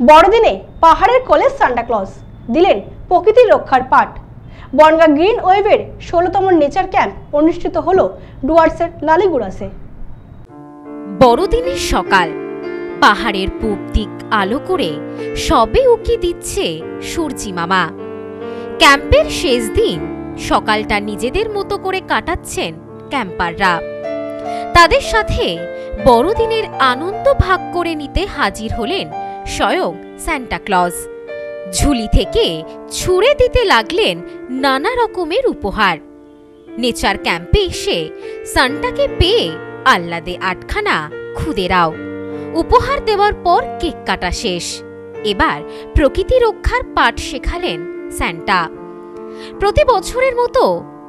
বড়দিনে পাহাড়ের কোলে সান্টা ক্লজ দিলেন প্রকৃতির রক্ষার পাঠ। বনগাঁ গ্রিন ওয়েভের 16তম নেচার ক্যাম্প অনুষ্ঠিত হলো ডুয়ার্সের লালিগুড়াসে। বড়দিনের সকাল, পাহাড়ের পূব দিক আলো করে সবে উকি দিচ্ছে সূর্যি মামা। ক্যাম্পের শেষ দিন, সকালটা নিজেদের মতো করে কাটাচ্ছেন ক্যাম্পাররা। তাদের সাথে বড়দিনের আনন্দ ভাগ করে নিতে হাজির হলেন স্বয়ং সান্টা ক্লজ। ঝুলি থেকে ছুঁড়ে দিতে লাগলেন নানা রকমের উপহার। নেচার ক্যাম্পে এসে সান্টাকে পেয়ে আহ্লাদে আটখানা খুদেরাও। উপহার দেওয়ার পর কেক কাটা শেষ। এবার প্রকৃতি রক্ষার পাঠ শেখালেন সান্টা। প্রতি বছরের মতো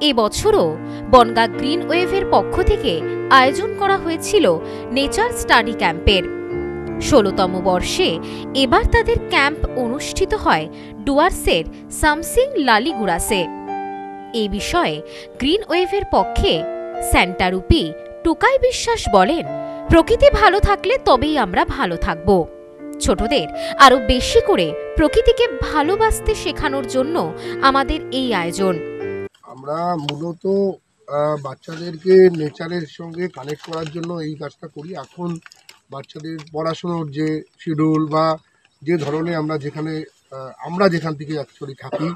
এবছরও বনগাঁ গ্রিন ওয়েভের পক্ষ থেকে আয়োজন করা হয়েছিল নেচার স্টাডি ক্যাম্পের। 16তম বর্ষে এবার তাদের ক্যাম্প অনুষ্ঠিত হয় ডুয়ার্সের সামসিং লালিগুড়াসে। এই বিষয়ে গ্রিন ওয়েভের পক্ষে সান্টারূপী টুকাই বিশ্বাস বলেন, প্রকৃতি ভালো থাকলে তবেই আমরা ভালো থাকব। ছোটদের আরো বেশি করে প্রকৃতিকে ভালোবাসতে শেখানোর জন্য আমাদের এই আয়োজন। আমরা মূলত বাচ্চাদেরকে নেচারের সঙ্গে কানেক্ট করার জন্য এই কাজটা করি। এখন বাচ্চাদের পড়াশোনার যে শিডিউল বা যে ধরনের আমরা যেখান থেকে অ্যাকচুয়ালি থাকি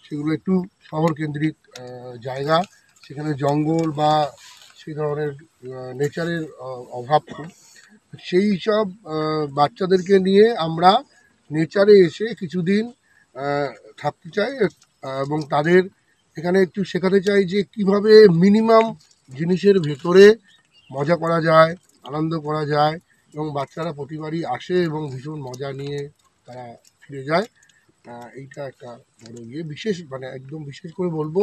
সেগুলো একটু শহর কেন্দ্রিক জায়গা, সেখানে জঙ্গল বা সেই ধরনের নেচারের অভাব খুব। সেই সব বাচ্চাদেরকে নিয়ে আমরা নেচারে এসে কিছুদিন থাকতে চাই এবং তাদের এখানে একটু শেখাতে চাই যে কিভাবে মিনিমাম জিনিসের ভেতরে মজা করা যায়, আনন্দ করা যায়। এবং বাচ্চারা প্রতিবারই আসে এবং ভীষণ মজা নিয়ে তারা ফিরে যায়। এইটা একটা বড় একদম বিশেষ করে বলবো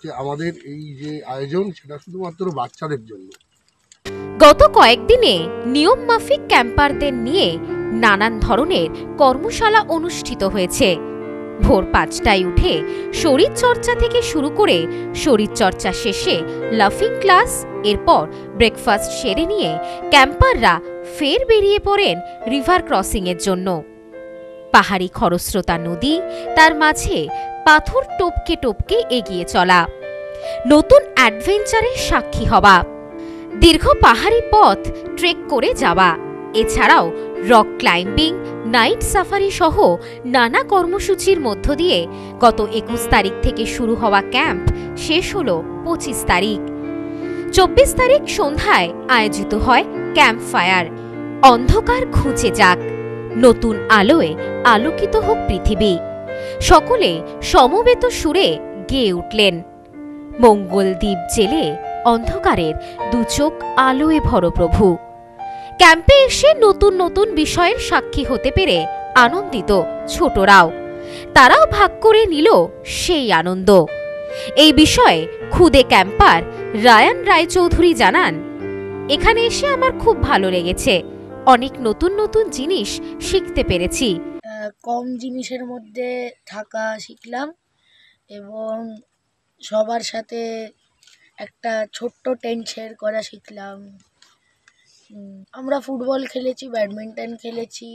যে আমাদের এই যে আয়োজন সেটা শুধুমাত্র বাচ্চাদের জন্য। গত কয়েকদিনে নিয়ম মাফিক ক্যাম্পারদের নিয়ে নানান ধরনের কর্মশালা অনুষ্ঠিত হয়েছে। ভোর 5টায় উঠে শরীরচর্চা থেকে শুরু করে শরীরচর্চা শেষে লাফিং ক্লাস, এরপর ব্রেকফাস্ট সেরে নিয়ে ক্যাম্পাররা ফের বেরিয়ে পড়েন রিভার ক্রসিংয়ের জন্য। পাহাড়ি খরস্রোতা নদী, তার মাঝে পাথর টপকে টপকে এগিয়ে চলা, নতুন অ্যাডভেঞ্চারের সাক্ষী হওয়া, দীর্ঘ পাহাড়ি পথ ট্রেক করে যাওয়া, এছাড়াও রক ক্লাইম্বিং, নাইট সাফারি সহ নানা কর্মসূচির মধ্য দিয়ে গত 21 তারিখ থেকে শুরু হওয়া ক্যাম্প শেষ হল 25 তারিখ। 24 তারিখ সন্ধ্যায় আয়োজিত হয় ক্যাম্প ফায়ার। অন্ধকার ঘুচে যাক, নতুন আলোয় আলোকিত হোক পৃথিবী, সকলে সমবেত সুরে গেয়ে উঠলেন। মঙ্গলদ্বীপ জেলে অন্ধকারের দুচোখ আলোয় ভর প্রভু। ক্যাম্পে এসে নতুন নতুন বিষয়ের সাক্ষী হতে পেরে আনন্দিত ছোটরাও। তারাও ভাগ করে নিল সেই আনন্দ। এই বিষয়ে খুদে ক্যাম্পার রায়ান রায়চৌধুরী জানান, এখানে এসে আমার খুব ভালো লেগেছে। অনেক নতুন নতুন জিনিস শিখতে পেরেছি। কম জিনিসের মধ্যে থাকা শিখলাম এবং সবার সাথে একটা ছোট্ট টেন্ট শেয়ার করা শিখলাম। আমরা ফুটবল খেলেছি, ব্যাডমিন্টন খেলেছি,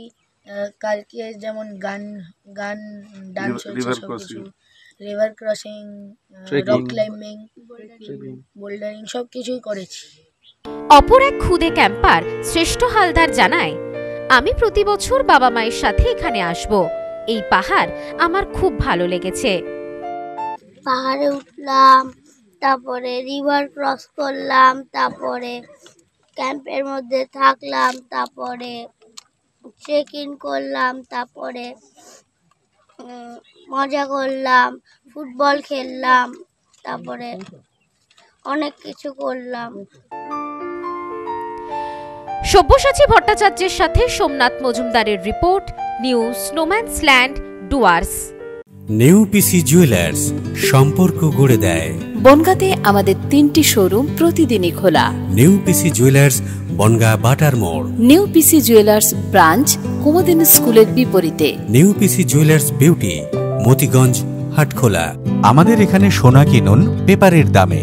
কালকে যেমন গান ডান্স হয়েছে, সব কিছু, river crossing, rock climbing, bouldering সব কিছুই করেছি। অপর এক খুদে ক্যাম্পার শ্রেষ্ঠ হালদার জানায়, আমি প্রতি বছর বাবা মায়ের সাথে এখানে আসব। এই পাহাড় আমার খুব ভালো লেগেছে। পাহাড়ে উঠলাম, তারপরে রিভার ক্রস করলাম, তারপরে ক্যাম্পের মধ্যে থাকলাম, তারপরে চেক ইন করলাম, তারপরে মজা করলাম, ফুটবল খেললাম, তারপরে অনেক কিছু করলাম। সব্যসাচী ভট্টাচার্যের সাথে সোমনাথ মজুমদারের রিপোর্ট, নিউ স্নোম্যান্সল্যান্ড, ডুয়ার্স। নিউ পিসি জুয়েলার্স, সম্পর্ক গড়ে দেয়। বনগাঁতে আমাদের 3টি শোরুম প্রতিদিনই খোলা। নিউ পিসি জুয়েলার্স, বনগাঁ বাটার মোড়। New PC Jewellers branch, Kumudini স্কুলের বিপরীতে। New PC Jewellers beauty, Motiganj, Hatkhola. আমাদের এখানে সোনা কিনুন পেপারের দামে।